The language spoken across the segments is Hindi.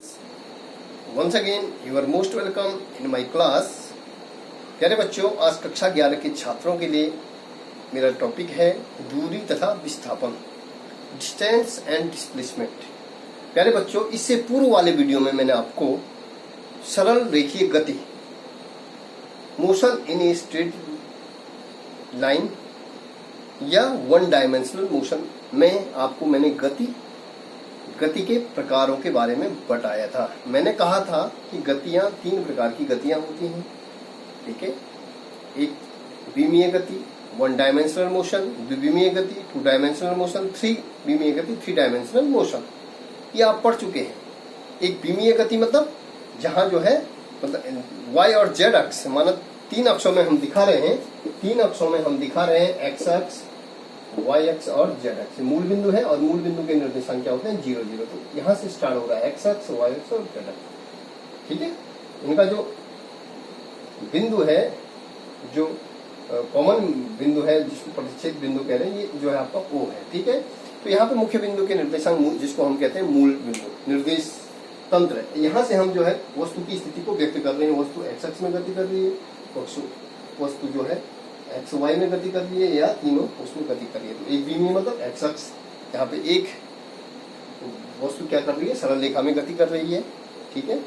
Once again, you are most welcome in my class. प्यारे बच्चों, आज कक्षा 11 के छात्रों के लिए मेरा टॉपिक है दूरी तथा विस्थापन, डिस्टेंस एंड डिस्प्लेसमेंट। प्यारे बच्चों, इससे पूर्व वाले वीडियो में मैंने आपको सरल रेखीय गति, motion in a straight line या वन डायमेंशनल मोशन में आपको मैंने गति के प्रकारों के बारे में बताया था। मैंने कहा था कि गतियां 3 प्रकार की गतियां होती हैं, ठीक है। एक विमीय गति, 1 डायमेंशनल मोशन, द्विविमीय गति, 2 डायमेंशनल मोशन, 3 विमीय गति, 3 डायमेंशनल मोशन। ये आप पढ़ चुके हैं। एक विमीय गति मतलब जहां जो है मतलब y और z अक्ष, माना 3 अक्षों में हम दिखा रहे हैं, 3 अक्षों में हम दिखा रहे हैं x अक्ष, y अक्ष और z अक्ष। मूल बिंदु है और मूल बिंदु के निर्देशांक क्या होते हैं 0 0। तो यहाँ से स्टार्ट हो रहा है x अक्ष, y अक्ष और z अक्ष, ठीक है। इनका जो बिंदु है, जो कॉमन बिंदु है, जिसको प्रतिच्छेद बिंदु कह रहे हैं, ये जो है आपका O है, ठीक है। तो यहाँ पे मुख्य बिंदु के निर्देशांक जिसको हम कहते हैं मूल बिंदु, निर्देश तंत्र। यहाँ से हम जो है वस्तु की स्थिति को व्यक्त कर रहे हैं। वस्तु x अक्ष में गति कर रही है, वस्तु जो है एक्स वाई में गति कर रही है या तीनों उसमें गति कर रही है। तो एक विमीय मतलब एक्स अक्ष, यहाँ पे एक वस्तु क्या कर रही है, सरल रेखा में गति कर रही है, ठीक है।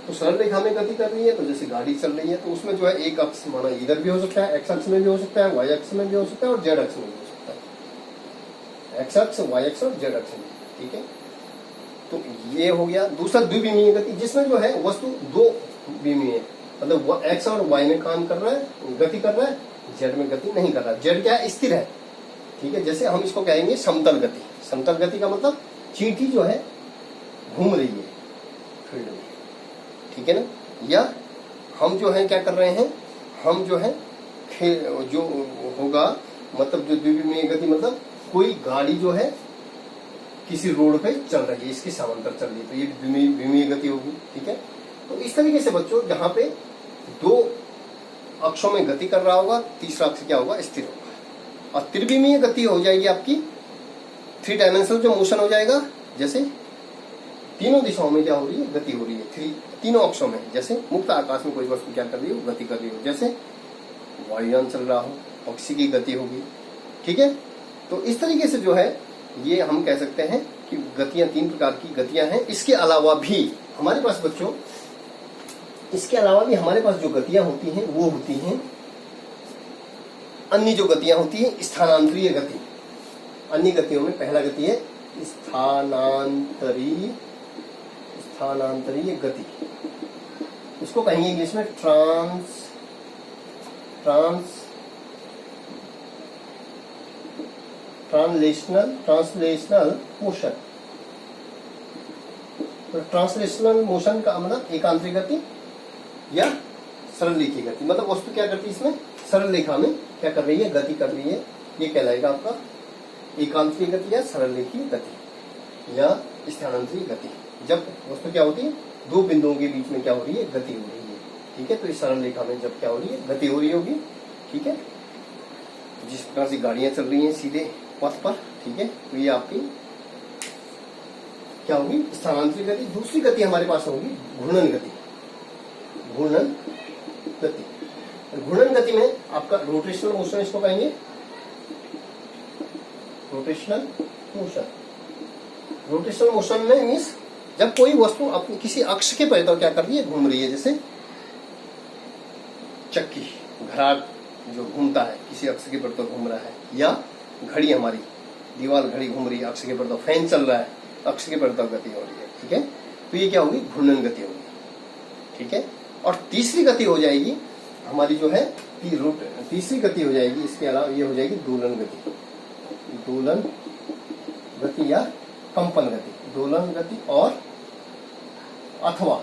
तो सरल रेखा में गति कर रही है, तो जैसे गाड़ी चल रही है तो उसमें जो है एक अक्ष माना इधर भी हो सकता है, एक्स अक्ष में भी हो सकता है, वाई अक्ष में भी हो सकता है और जेड अक्ष में भी हो सकता है। एक्स अक्ष, वाई अक्ष और जेड अक्ष में, ठीक है। तो ये हो गया। दूसरा द्विविमीय गति, जिसमें जो है वस्तु 2 विमीय मतलब एक्स और वाई में काम कर रहा है, गति कर रहा है, जेड में गति नहीं कर रहा। जेड क्या है, स्थिर है, ठीक है। जैसे हम इसको कहेंगे समतल गति। समतल गति का मतलब चींटी जो है घूम रही है फील्ड में, ठीक है ना। या हम जो है क्या कर रहे हैं, हम जो है जो होगा मतलब जो द्विविमीय गति मतलब कोई गाड़ी जो है किसी रोड पे चल रही है, इसके समांतर चल रही है, तो ये विमीय गति होगी, ठीक है। तो इस तरीके से बच्चों जहां पे 2 अक्षों में गति कर रहा होगा, तीसरा अक्ष क्या होगा, स्थिर होगा। और त्रिविमीय गति हो जाएगी आपकी, 3 डायमेंशनल जो मोशन हो जाएगा, जैसे तीनों दिशाओं में क्या हो रही है, गति हो रही है, तीनों अक्षों में। जैसे मुक्त आकाश में कोई वस्तु क्या कर रही हो, गति कर रही हो, जैसे वायुयान चल रहा हो, पक्षी की गति होगी, ठीक है। तो इस तरीके से जो है ये हम कह सकते हैं कि गतियां 3 प्रकार की गतियां हैं। इसके अलावा भी हमारे पास बच्चों, इसके अलावा भी हमारे पास जो गतियां होती हैं वो होती हैं अन्य जो गतियां होती हैं स्थानांतरीय गति। अन्य गतियों में पहला गति है स्थानांतरीय गति। इसको कहेंगे इंग्लिश में ट्रांसलेशनल मोशन। तो ट्रांसलेशनल मोशन का मतलब एकांतरिक गति या सरल रेखीय गति, मतलब वस्तु क्या करती है इसमें सरल रेखा में क्या कर रही है, गति कर रही है। ये कहलाएगा आपका एकांतरीय गति या सरल रेखीय गति या स्थानांतरीय गति। जब वस्तु क्या होती है 2 बिंदुओं के बीच में क्या हो रही है, गति हो रही है, ठीक है। तो इस सरल रेखा में जब क्या हो रही है, गति हो रही होगी, ठीक है। जिस प्रकार से गाड़ियां चल रही हैं सीधे पथ पर, ठीक है, तो ये आपकी क्या होगी, स्थानांतरित गति। दूसरी गति हमारे पास होगी घूर्णन गति। घूर्णन गति में आपका रोटेशनल मोशन इसको कहेंगे, रोटेशनल मोशन में मीन्स जब कोई वस्तु अपनी किसी अक्ष के परिधि क्या कर रही है, घूम रही है। जैसे चक्की, घराट जो घूमता है किसी अक्ष के परिधि घूम रहा है, या घड़ी, हमारी दीवार घड़ी घूम रही है अक्ष के परिधि, फैन चल रहा है अक्ष के परिधि गति हो रही है, ठीक है। तो ये क्या होगी, घूर्णन गति होगी, ठीक है। और तीसरी गति हो जाएगी हमारी जो है तीसरी गति हो जाएगी, इसके अलावा ये हो जाएगी दोलन गति या कंपन गति। दोलन गति और अथवा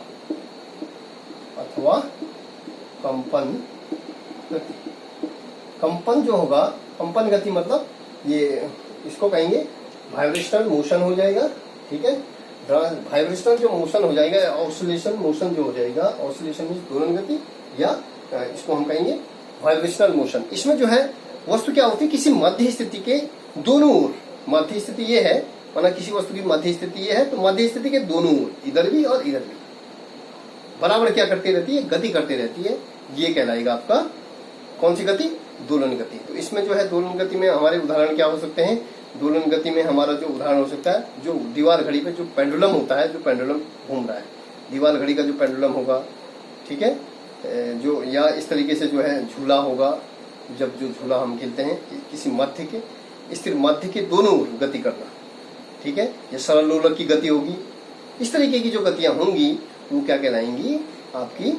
कंपन गति। कंपन जो होगा, कंपन गति मतलब ये इसको कहेंगे वाइब्रेशनल मोशन हो जाएगा, ठीक है। वाइब्रेशनल जो मोशन हो जाएगा, ऑसिलेशन मोशन जो हो जाएगा, ऑसिलेशन मीन्स दोलन गति, या इसको हम कहेंगे वाइब्रेशनल मोशन। इसमें जो है वस्तु क्या होती है, किसी मध्य स्थिति के दोनों ओर, मध्य स्थिति ये है माना किसी वस्तु की मध्य स्थिति ये है तो मध्य स्थिति के दोनों ओर, इधर भी और इधर भी, बराबर क्या करती रहती है, गति करती रहती है, ये कहलाएगा आपका कौन सी गति, दोलन गति। तो इसमें जो है दोलन गति में हमारे उदाहरण क्या हो सकते हैं, दोलन गति में हमारा जो उदाहरण हो सकता है, जो दीवार घड़ी पे जो पेंडुलम होता है, जो पेंडुलम घूम रहा है, दीवार घड़ी का जो पेंडुलम होगा, ठीक है, जो या इस तरीके से जो है झूला होगा, जब जो झूला हम खेलते हैं किसी मध्य के स्थिर मध्य के दोनों ओर गति करना, ठीक है, या सरल लोलक की गति होगी, इस तरीके की जो गतियां होंगी वो क्या कहलाएंगी, आपकी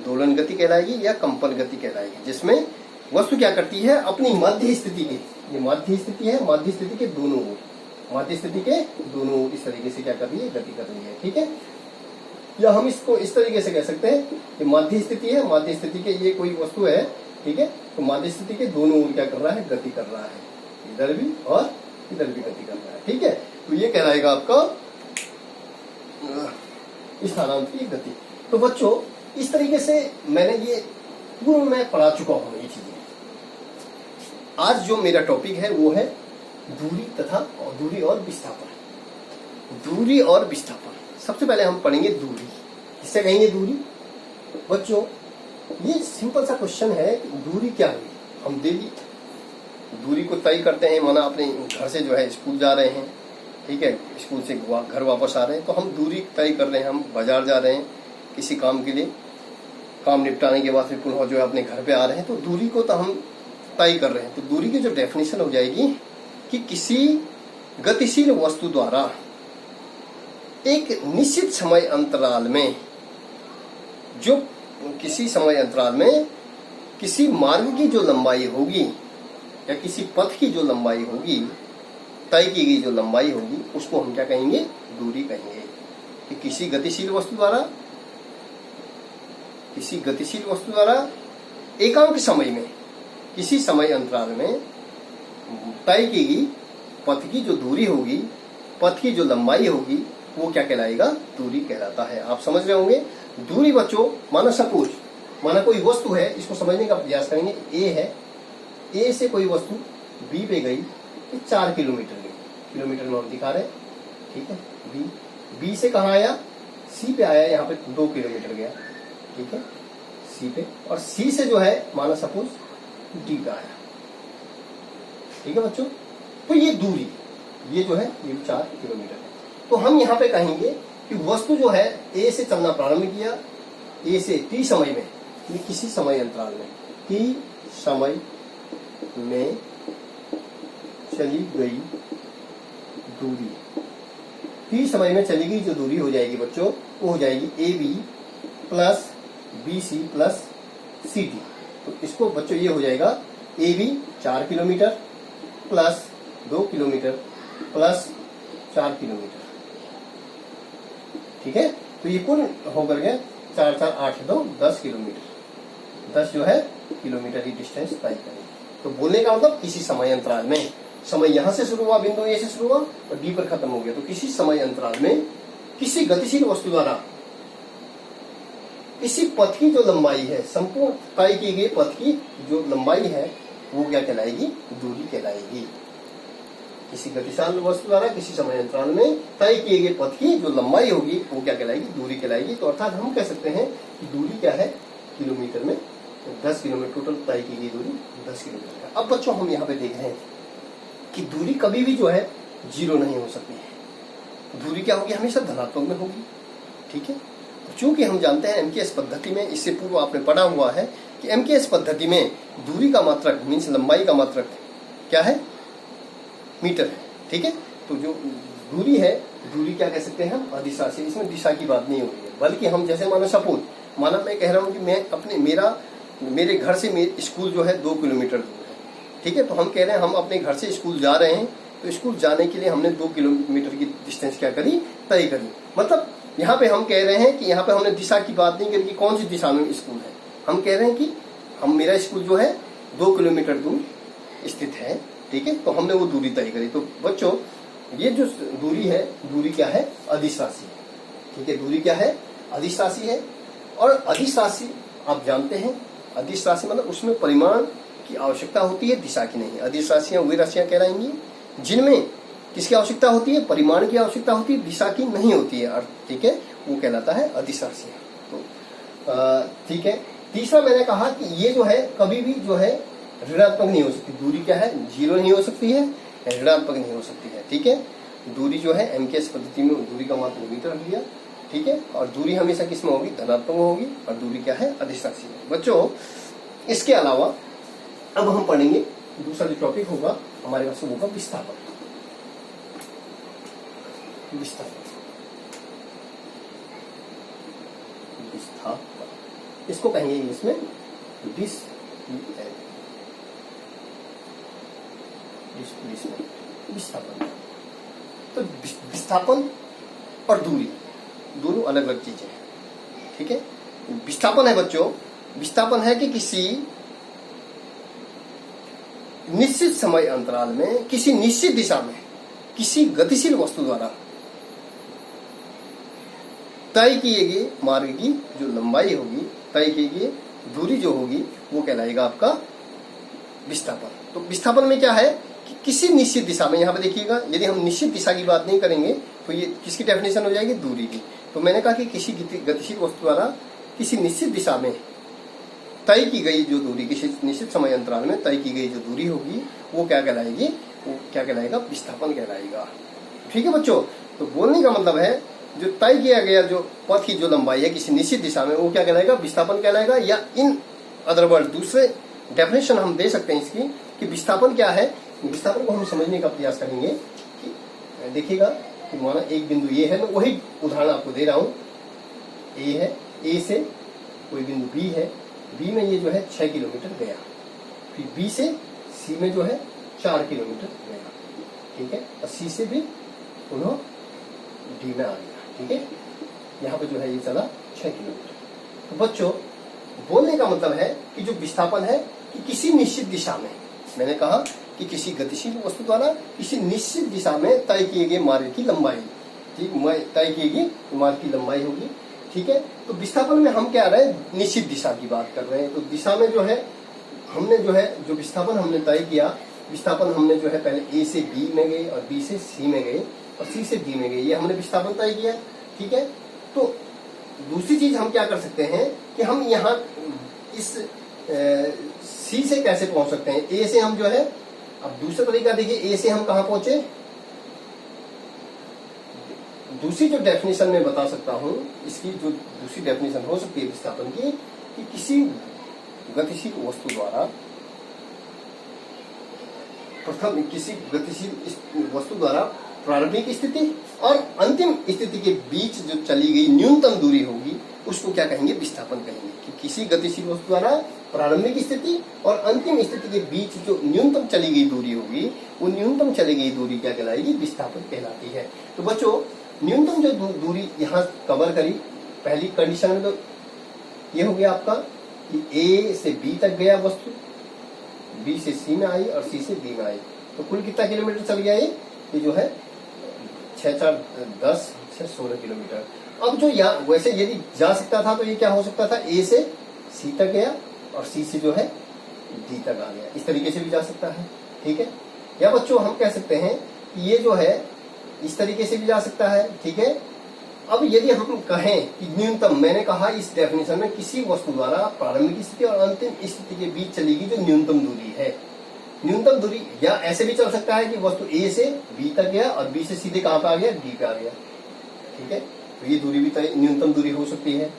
दोलन गति कहलाएगी या कंपन गति कहलाएगी, जिसमें वस्तु क्या करती है, अपनी मध्य स्थिति के, ये मध्य स्थिति है, मध्य स्थिति के दोनों ओर, मध्य स्थिति के दोनों ओर इस तरीके से क्या कर रही है, गति कर रही है, ठीक है। या हम इसको इस तरीके से कह सकते हैं कि मध्य स्थिति है, मध्य स्थिति के ये कोई वस्तु है, ठीक है, तो मध्य स्थिति के दोनों ओर क्या कर रहा है, गति कर रहा है, इधर भी और इधर भी गति कर रहा है, ठीक है। तो ये कहलाएगा आपका स्थानांतरित गति। तो बच्चों इस तरीके से मैंने ये पूर्व में पढ़ा चुका हूं ये चीजें। आज जो मेरा टॉपिक है वो है दूरी और विस्थापन। दूरी और विस्थापन, सबसे पहले हम पढ़ेंगे दूरी। किससे कहेंगे दूरी? बच्चों ये सिंपल सा क्वेश्चन है कि दूरी क्या हुई। हम डेली दूरी को तय करते हैं, माना अपने घर से जो है स्कूल जा रहे हैं, ठीक है, स्कूल से घर वापस आ रहे हैं, तो हम दूरी तय कर रहे हैं, हम बाजार जा रहे हैं किसी काम के लिए, काम निपटाने के बाद फिर पुनः जो है अपने घर पे आ रहे हैं, तो दूरी को तो हम तय कर रहे हैं। तो दूरी की जो डेफिनेशन हो जाएगी कि किसी गतिशील वस्तु द्वारा एक निश्चित समय अंतराल में, जो किसी समय अंतराल में किसी मार्ग की जो लंबाई होगी या किसी पथ की जो लंबाई होगी, तय की गई जो लंबाई होगी, उसको हम क्या कहेंगे? दूरी कहेंगे। कि किसी गतिशील वस्तु द्वारा एकांक समय में, किसी समय अंतराल में तय की गई पथ की जो दूरी होगी, पथ की जो लंबाई होगी, वो क्या कहलाएगा? दूरी कहलाता है। आप समझ रहे होंगे। दूरी बच्चों, माना कोई वस्तु है, इसको समझने का प्रयास करेंगे। ए है, ए से कोई वस्तु बी पे गई, 4 किलोमीटर गई, किलोमीटर में हम दिखा रहे हैं, ठीक है। बी से कहाँ आया? सी पे आया, यहाँ पे 2 किलोमीटर गया, ठीक है, सी पे। और सी से जो है माना सपोज डी पे आया, ठीक है बच्चों। तो ये दूरी, ये जो है ये 4 किलोमीटर है। तो हम यहाँ पे कहेंगे कि वस्तु जो है ए से चलना प्रारंभ किया, ए से टी समय में, किसी समय अंतराल में, टी समय में चली गई दूरी, टी समय में चली गई जो दूरी हो जाएगी बच्चों, वो हो जाएगी A B plus B C plus C D. तो इसको बच्चों ये हो जाएगा A B 4 kilometre plus 2 kilometre plus 4 kilometre, ठीक है। तो ये कुल होकर गया 4 4 8 2 10 किलोमीटर, 10 जो है किलोमीटर की डिस्टेंस तय करेंगे। तो बोलने का मतलब किसी समय अंतराल में, समय यहां से शुरू हुआ, बिंदु ए से शुरू हुआ और डी पर खत्म हो गया, तो किसी समय अंतराल में किसी गतिशील वस्तु द्वारा इसी पथ की जो लंबाई है, संपूर्ण तय की गई पथ की जो लंबाई है, वो क्या कहलाएगी? दूरी कहलाएगी। किसी गतिशील वस्तु द्वारा किसी समय अंतराल में तय किए गए पथ की जो लंबाई होगी, वो क्या कहलाएगी? दूरी कहलाएगी। तो अर्थात हम कह सकते हैं कि दूरी क्या है? किलोमीटर में 10 किलोमीटर, टोटल तय की गई दूरी 10 किलोमीटर है। अब बच्चों हम यहाँ पे देख रहे हैं कि दूरी कभी भी जो है 0 नहीं हो सकती है। दूरी क्या होगी? हमेशा धनात्मक में होगी, ठीक है। चूंकि हम जानते हैं एमकेएस पद्धति में, इससे पूर्व आपने पढ़ा हुआ है कि एमकेएस पद्धति में दूरी का मात्रक मीन्स लंबाई का मात्रक क्या है? मीटर है, ठीक है। तो जो दूरी है, दूरी क्या कह सकते हैं हम? अदिश राशि। इसमें दिशा की बात नहीं हो रही है, बल्कि हम जैसे माना मैं कह रहा हूँ कि मैं मेरे घर से स्कूल जो है 2 किलोमीटर दूर है, ठीक है। तो हम कह रहे हैं हम अपने घर से स्कूल जा रहे हैं, तो स्कूल जाने के लिए हमने 2 किलोमीटर की डिस्टेंस क्या करी? तय करी। मतलब यहाँ पे हम कह रहे हैं कि यहाँ पे हमने दिशा की बात नहीं करी कि कौन सी दिशा में स्कूल है। हम कह रहे हैं कि मेरा स्कूल जो है 2 किलोमीटर दूर स्थित है, ठीक है। तो हमने वो दूरी तय करी। तो बच्चों ये जो दूरी है, दूरी क्या है? अदिश राशि है, ठीक है। दूरी क्या है? अदिश राशि है। और अदिश राशि आप जानते हैं, अदिश राशि मतलब उसमें परिमाण की आवश्यकता होती है, दिशा की नहीं। अदिश राशियां वे राशियां कहलाएंगी जिनमें किसकी आवश्यकता होती है? परिमाण की आवश्यकता होती है, दिशा की नहीं होती है। ठीक है, वो कहलाता है अदिश राशि। तो ठीक है। तीसरा मैंने कहा कि ये जो है कभी भी जो है ऋणात्मक नहीं हो सकती। दूरी क्या है? जीरो नहीं हो सकती है, ऋणात्मक नहीं हो सकती है। ठीक है, दूरी जो है एमकेएस पद्धति में दूरी का मात्रा मीटर रख दिया। ठीक है, और दूरी हमेशा किस में होगी? धनात्मक होगी। और दूरी क्या है? अदिश राशि में। बच्चों, इसके अलावा अब हम पढ़ेंगे दूसरा जो टॉपिक होगा हमारे पास, वो होगा विस्थापन। विस्थापन, इसको कहेंगे इसमें विस्थापन। तो विस्थापन और दूरी दोनों अलग अलग चीजें हैं। ठीक है, विस्थापन है बच्चों, विस्थापन है कि किसी निश्चित समय अंतराल में किसी निश्चित दिशा में किसी गतिशील वस्तु द्वारा तय किए गए मार्ग की जो लंबाई होगी, तय की गई दूरी जो होगी, वो कहलाएगा आपका विस्थापन। तो विस्थापन में क्या है कि किसी निश्चित दिशा में, यहां पर देखिएगा, यदि हम निश्चित दिशा की बात नहीं करेंगे तो ये किसकी डेफिनेशन हो जाएगी? दूरी की। तो मैंने कहा कि किसी गतिशील वस्तु द्वारा किसी निश्चित दिशा में तय की गई जो दूरी, किसी निश्चित समय अंतराल में तय की गई जो दूरी होगी, वो क्या कहलाएगी? वो क्या कहलाएगा? विस्थापन कहलाएगा। ठीक है बच्चों, तो बोलने का मतलब है जो तय किया गया जो पथ की जो लंबाई है किसी निश्चित दिशा में, वो क्या कहलाएगा? विस्थापन कहलाएगा। या इन अदर वर्ड दूसरे डेफिनेशन हम दे सकते हैं इसकी कि विस्थापन क्या है। विस्थापन को हम समझने का प्रयास करेंगे कि देखिएगा कि माना एक बिंदु ये है, मैं वही उदाहरण आपको दे रहा हूं। ए है, ए से कोई बिंदु बी है, बी में ये जो है 6 किलोमीटर गया, फिर बी से सी में जो है 4 किलोमीटर गया। ठीक है, और सी से भी पुनः डी में आ गया। ठीक है, यहाँ पे जो है ये चला 6 किलोमीटर। तो बच्चों, बोलने का मतलब है कि जो विस्थापन है कि किसी निश्चित दिशा में, मैंने कहा कि किसी गतिशील वस्तु द्वारा किसी निश्चित दिशा में तय किए गए मार्ग की लंबाई, ठीक, तय किए गए मार्ग की लंबाई होगी। ठीक है, तो विस्थापन में हम क्या रहे हैं? निश्चित दिशा की बात कर रहे हैं। तो दिशा में जो है हमने जो है जो विस्थापन हमने तय किया, विस्थापन हमने जो है पहले ए से बी में गए और बी से सी में गए और सी से डी में गए, ये हमने विस्थापन तय किया। ठीक है, तो दूसरी चीज हम क्या कर सकते हैं कि हम यहाँ इस सी से कैसे पहुंच सकते हैं? ए से हम जो है, अब दूसरा तरीका देखिए, ए से हम कहाँ पहुंचे? दूसरी जो डेफिनेशन में बता सकता हूं, इसकी जो दूसरी डेफिनेशन हो सकती है विस्थापन की, कि किसी गतिशील वस्तु द्वारा प्रथम किसी गतिशील वस्तु द्वारा प्रारंभिक स्थिति और अंतिम स्थिति के बीच जो चली गई न्यूनतम दूरी होगी, उसको क्या कहेंगे? विस्थापन कहेंगे। कि किसी गतिशील वस्तु द्वारा प्रारंभिक स्थिति और अंतिम स्थिति के बीच जो न्यूनतम चली गई दूरी होगी, वो न्यूनतम चली गई दूरी क्या कहलाएगी? विस्थापन कहलाती है। तो बच्चों, न्यूनतम जो दूरी यहाँ कवर करी पहली कंडीशन में, तो ये हो गया आपका कि ए से बी तक गया वस्तु, बी से सी में आई और सी से डी में आई, तो कुल कितना किलोमीटर चल गया? ये जो है 6 4 10 16 किलोमीटर। अब जो यहाँ वैसे यदि जा सकता था तो ये क्या हो सकता था? ए से सी तक गया और सी से जो है डी तक आ गया, इस तरीके से भी जा सकता है। ठीक है, या बच्चों हम कह सकते हैं कि ये जो है इस तरीके से भी जा सकता है। ठीक है, अब यदि हम कहें कि न्यूनतम, मैंने कहा इस डेफिनेशन में किसी वस्तु द्वारा प्रारंभिक स्थिति और अंतिम स्थिति के बीच चलेगी जो न्यूनतम दूरी है, न्यूनतम दूरी, या ऐसे भी चल सकता है कि वस्तु ए से बी तक गया और बी से सीधे कहां पे आ गया? डी पे आ गया। ठीक है, तो ये दूरी भी न्यूनतम दूरी हो सकती है।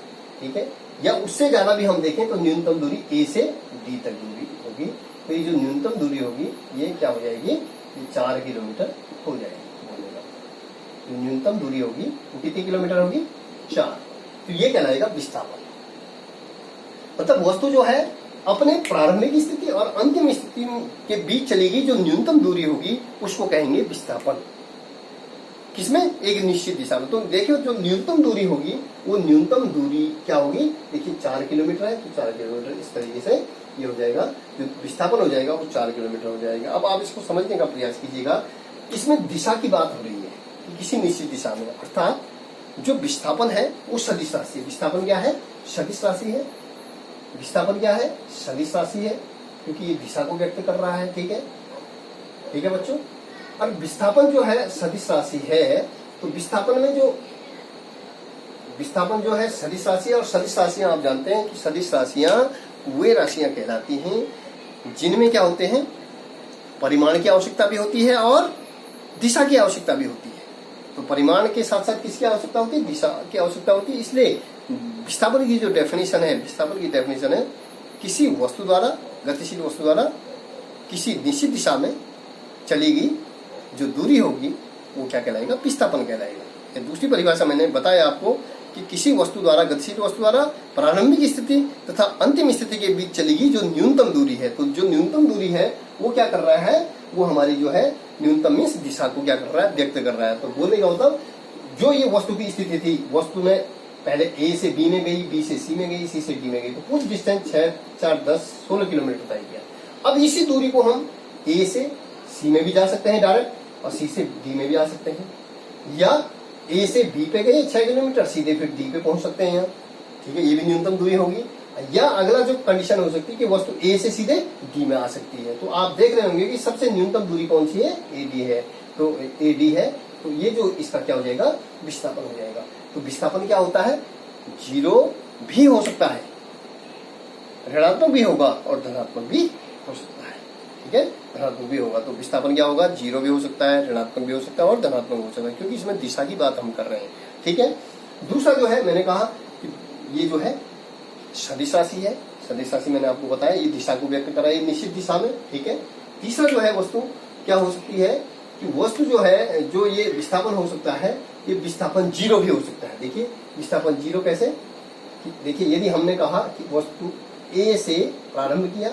ठीक है, या उससे ज्यादा भी हम देखें तो न्यूनतम दूरी ए से डी तक दूरी होगी। तो ये जो न्यूनतम दूरी होगी ये क्या हो जाएगी? ये 4 किलोमीटर हो जाएगी। जो न्यूनतम दूरी होगी वो कितनी किलोमीटर होगी? 4। तो ये कहलाएगा विस्थापन। मतलब वस्तु जो है अपने प्रारंभिक स्थिति और अंतिम स्थिति के बीच चलेगी जो न्यूनतम दूरी होगी, उसको कहेंगे विस्थापन। किसमें? एक निश्चित दिशा में। तो देखिए जो न्यूनतम दूरी होगी वो न्यूनतम दूरी क्या होगी? देखिए 4 किलोमीटर है, तो 4 किलोमीटर इस तरीके से ये हो जाएगा, जो विस्थापन हो जाएगा वो 4 किलोमीटर हो जाएगा। अब आप इसको समझने का प्रयास कीजिएगा, इसमें दिशा की बात हो रही है कि किसी निश्चित दिशा में, अर्थात जो विस्थापन है वो सदिश राशि है। विस्थापन क्या है? सदिश राशि है। विस्थापन क्या है? सदिश राशि है, क्योंकि ये दिशा को व्यक्त कर रहा है। ठीक है, ठीक है बच्चों। और विस्थापन जो है सदिश राशि है, तो विस्थापन में जो विस्थापन जो है सदिश राशि, और सदिश राशियां आप जानते हैं कि सदिश राशियां वे राशियां कहलाती हैं जिनमें क्या होते हैं, परिमाण की आवश्यकता भी होती है और दिशा की आवश्यकता भी होती है। तो परिमाण के साथ साथ किसकी आवश्यकता होती है, दिशा की आवश्यकता होती है। इसलिए विस्थापन की जो डेफिनेशन है, विस्थापन की डेफिनेशन है किसी वस्तु द्वारा, गतिशील वस्तु द्वारा किसी निश्चित दिशा में चली गई जो दूरी होगी वो क्या कहलाएगा, विस्थापन कहलाएगा। दूसरी परिभाषा मैंने बताया आपको कि किसी वस्तु द्वारा, गतिशील वस्तु द्वारा प्रारंभिक स्थिति तथा अंतिम स्थिति के बीच चलेगी जो न्यूनतम दूरी है। तो जो न्यूनतम दूरी है वो क्या कर रहा है, वो हमारी जो है न्यूनतम मीन्स दिशा को क्या कर रहा है, व्यक्त कर रहा है। तो बोलने का मतलब जो ये वस्तु की स्थिति थी, वस्तु में पहले ए से बी में गई, बी से सी में गई, सी से डी में गई, तो कुछ डिस्टेंस 6, 4, 10, 16 किलोमीटर तय किया। अब इसी दूरी को हम ए से सी में भी जा सकते हैं डायरेक्ट, और सी से डी में भी आ सकते हैं, या ए से बी पे गए 6 किलोमीटर, सीधे फिर डी पे पहुंच सकते हैं यहाँ, ठीक है, ये भी न्यूनतम दूरी होगी। या अगला जो कंडीशन हो सकती है कि वस्तु ए से सीधे डी में आ सकती है। तो आप देख रहे होंगे कि सबसे न्यूनतम दूरी कौन सी है, ए डी है। तो ए डी है, तो ये जो इसका क्या हो जाएगा, विस्थापन हो जाएगा। तो विस्थापन क्या होता है, जीरो भी हो सकता है, ऋणात्मक भी होगा और धनात्मक भी हो सकता है, ठीक है, धनात्मक भी होगा। तो विस्थापन क्या होगा, जीरो भी हो सकता है, ऋणात्मक भी हो सकता है और धनात्मक हो सकता है, क्योंकि इसमें दिशा की बात हम कर रहे हैं, ठीक है। दूसरा जो है मैंने कहा कि ये जो है सदिश राशि है। सदिश राशि मैंने आपको बताया ये दिशा को व्यक्त कर रहा है निश्चित दिशा में, ठीक है। तीसरा जो है वस्तु क्या हो सकती है कि वस्तु जो है, जो ये विस्थापन हो सकता है, ये विस्थापन जीरो भी हो सकता है। देखिए विस्थापन जीरो कैसे, देखिए यदि हमने कहा कि वस्तु ए से प्रारंभ किया,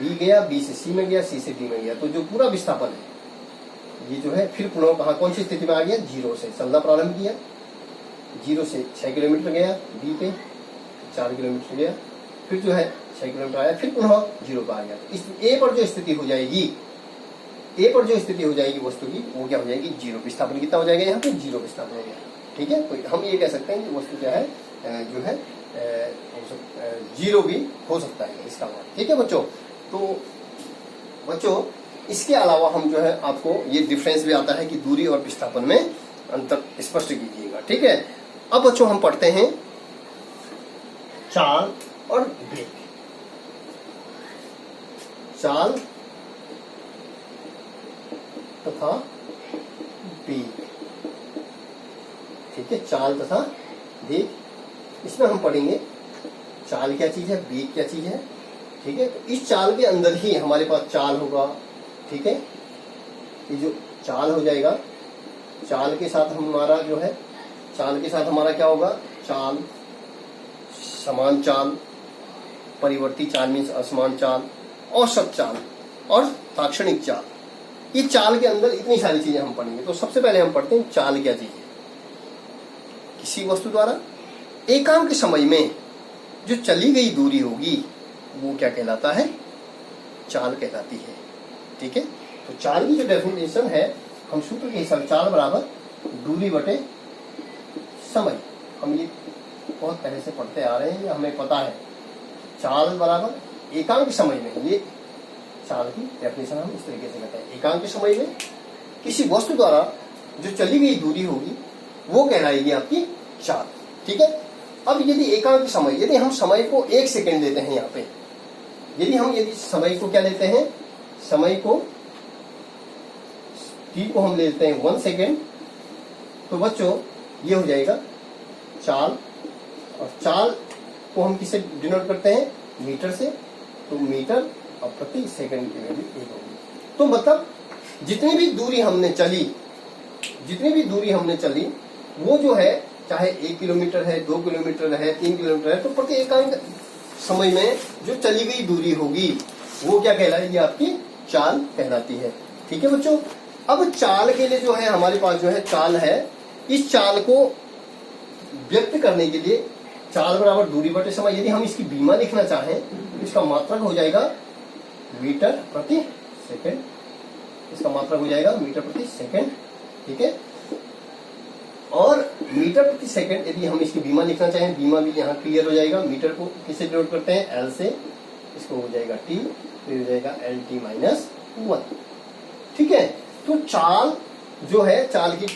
बी गया, बी से सी में गया, सी से डी में गया, तो जो पूरा विस्थापन है ये जो है फिर पुनः कहा कौन सी स्थिति में आ गया, जीरो से। चलना प्रारंभ किया, जीरो से 6 किलोमीटर गया बी पे, 4 किलोमीटर गया, फिर जो है 6 किलोमीटर आया, फिर पुनः जीरो पर आ गया। इस ए पर जो स्थिति हो जाएगी, ए पर जो स्थिति हो जाएगी वस्तु की, वो क्या हो जाएगी, जीरो। विस्थापन कितना हो जाएगा यहाँ पे, जीरो विस्थापन हो गया, ठीक है। तो हम ये कह सकते हैं कि वस्तु क्या है, जो है जीरो भी हो सकता है इसका मान, ठीक है बच्चों। तो बच्चों इसके अलावा हम जो है आपको ये डिफरेंस भी आता है कि दूरी और विस्थापन में अंतर स्पष्ट कीजिएगा, ठीक है। अब बच्चों हम पढ़ते हैं चाल और वेग। चाल तथा वेग, ठीक है, चाल तथा वेग। इसमें हम पढ़ेंगे चाल क्या चीज है, वेग क्या चीज है, ठीक है। तो इस चाल के अंदर ही हमारे पास चाल होगा, ठीक है। ये जो चाल हो जाएगा, चाल के साथ हमारा जो है, चाल के साथ हमारा क्या होगा, चाल, समान चाल, परिवर्ती चाल मीन्स असमान चाल, औसत चाल और ताक्षणिक चाल। ये चाल के अंदर इतनी सारी चीजें हम पढ़ेंगे। तो सबसे पहले हम पढ़ते हैं चाल क्या चीज है। किसी वस्तु द्वारा एकांक समय में जो चली गई दूरी होगी वो क्या कहलाता है, चाल कहलाती है, ठीक है। तो चाल की जो डेफिनेशन है, हम सूत्र के हिसाब, चाल बराबर दूरी बटे समय। हम ये बहुत पहले से पढ़ते आ रहे हैं, ये हमें पता है। चाल बराबर एकांक समय में, ये चाल की डेफिनेशन हम इस तरीके से कहते हैं, एकांक समय में किसी वस्तु द्वारा जो चली गई दूरी होगी वो कहलाएगी आपकी चाल, ठीक है। अब यदि एकांक समय, यदि हम समय को 1 सेकेंड लेते हैं यहाँ पे, यदि समय को क्या लेते हैं, समय को t को हम लेते हैं 1 सेकेंड, तो बच्चों ये हो जाएगा चाल। और चाल को हम किससे डिनोट करते हैं, मीटर से। तो मीटर और प्रति सेकंड की वैल्यू 1 होगी। तो मतलब जितनी भी दूरी हमने चली वो जो है, चाहे 1 किलोमीटर है, 2 किलोमीटर है, 3 किलोमीटर है, तो प्रति एकांक समय में जो चली गई दूरी होगी वो क्या कहलाएगी, आपकी चाल कहलाती है, ठीक है बच्चों। अब चाल के लिए जो है हमारे पास जो है चाल है, इस चाल को व्यक्त करने के लिए चाल बराबर दूरी बटे समय। यदि हम इसकी बीमा लिखना चाहें तो इसका मात्रक हो जाएगा मीटर प्रति सेकंड, इसका मात्रक हो जाएगा मीटर प्रति सेकंड, ठीक है। और मीटर प्रति सेकंड यदि हम इसकी बीमा लिखना चाहें, बीमा भी यहाँ क्लियर हो जाएगा। मीटर को किससे डिनोट करते हैं, एल से, इसको हो जाएगा टी, फिर हो जाएगा एल टी माइनस 1, ठीक है। तो चाल जो है, चाल की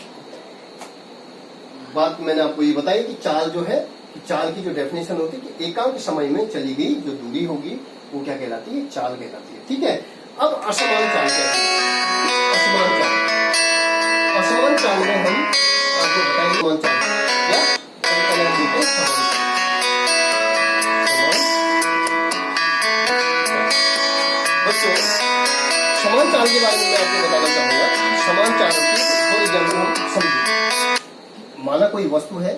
बात मैंने आपको ये बताई कि चाल जो है, चाल की जो डेफिनेशन होती है कि एकांक समय में चली गई जो दूरी होगी वो क्या कहलाती है, चाल कहलाती है। ठीक है। अब असमान चाल कहते हैं। असमान चाल, असमान चाल में हम आपको बताएंगे असमान चाल या पहले हम देखते हैं समान चाल। बच्चों, समान चाल के बारे में मैं आपको बताना चाहूंगा। समान चाल की थोड़ी एग्जाम्पल हम समझें। माना कोई वस्तु है,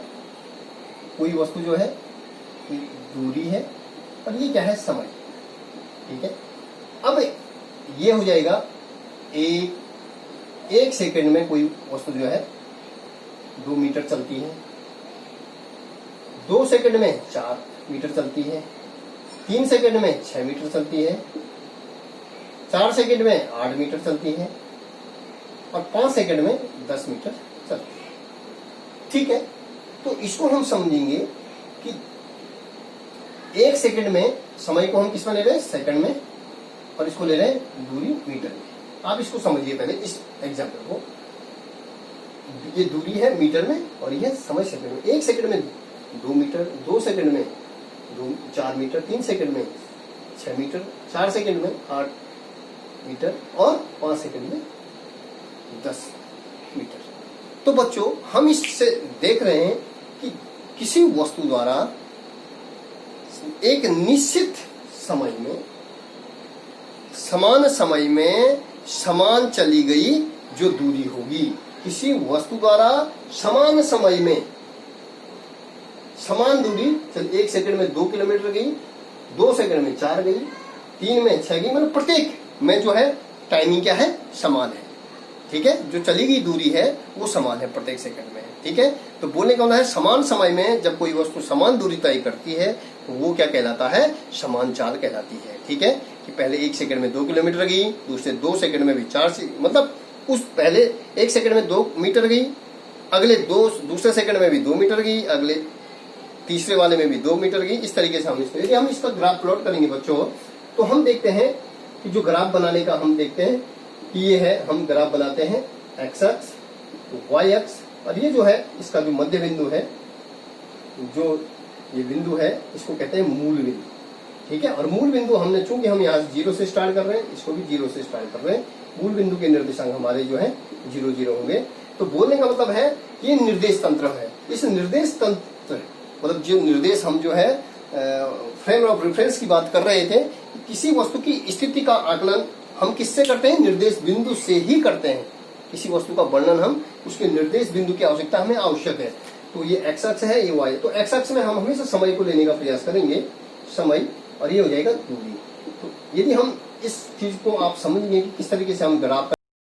कोई वस्तु जो है दूरी है और ये क्या है, समय। ठीक है। अब ये हो जाएगा एक सेकंड में कोई वस्तु जो है 2 मीटर चलती है, 2 सेकंड में 4 मीटर चलती है, 3 सेकंड में 6 मीटर चलती है, 4 सेकंड में 8 मीटर चलती है और 5 सेकंड में 10 मीटर चलती है। ठीक है। तो इसको हम समझेंगे कि 1 सेकंड में, समय को हम किस में ले रहे हैं, सेकंड में, और इसको ले रहे हैं दूरी मीटर में। आप इसको समझिए पहले इस एग्जांपल को। ये दूरी है मीटर में और ये समय सेकंड में। 1 सेकंड में 2 मीटर, 2 सेकंड में 4 मीटर, 3 सेकंड में 6 मीटर, 4 सेकंड में 8 मीटर और 5 सेकंड में 10 मीटर। तो बच्चों, हम इससे देख रहे हैं कि किसी वस्तु द्वारा एक निश्चित समय में, समान समय में समान चली गई जो दूरी होगी। किसी वस्तु द्वारा समान समय में समान दूरी, 1 सेकंड में 2 किलोमीटर गई, 2 सेकंड में 4 गई, 3 में 6 गई, मतलब प्रत्येक में जो है टाइमिंग क्या है, समान है। ठीक है। जो चली गई दूरी है वो समान है प्रत्येक सेकंड में। ठीक है। तो बोलने का मतलब है समान समय में जब कोई वस्तु समान दूरी तय करती है तो वो क्या कहलाता है, समान चाल कहलाती है। ठीक है। कि पहले 1 सेकंड में 2 किलोमीटर गई, दूसरे 2 सेकंड में भी 4, मतलब उस पहले 1 सेकंड में 2 मीटर गई, अगले दूसरे सेकंड में भी 2 मीटर गई, अगले तीसरे वाले में भी 2 मीटर गई। इस तरीके से हम इसको, यदि हम इसका ग्राफ प्लॉट करेंगे बच्चों, तो हम देखते हैं कि जो ग्राफ बनाने का हम देखते हैं कि ये है, हम ग्राफ बनाते हैं एक्स अक्ष, वाई अक्ष, और ये जो है इसका जो मध्य बिंदु है, जो ये बिंदु है इसको कहते हैं मूल बिंदु। ठीक है। और मूल बिंदु हमने, चूंकि हम यहाँ 0 से स्टार्ट कर रहे हैं, इसको भी 0 से स्टार्ट कर रहे हैं, मूल बिंदु के निर्देशांक हमारे जो है 0 0 होंगे। तो बोलने का मतलब है कि ये निर्देश तंत्र है। इस निर्देश तंत्र, मतलब जो निर्देश हम जो है फ्रेम ऑफ रेफरेंस की बात कर रहे थे, किसी वस्तु की स्थिति का आकलन हम किससे करते हैं, निर्देश बिंदु से ही करते हैं। किसी वस्तु का वर्णन हम उसके निर्देश बिंदु की आवश्यकता हमें आवश्यक है। तो ये एक्स अक्ष है, ये वाई। तो एक्स अक्ष में हम हमेशा समय को लेने का प्रयास करेंगे, समय, और ये हो जाएगा दूरी। तो यदि हम इस चीज को आप समझेंगे कि किस तरीके से हम ग्राफ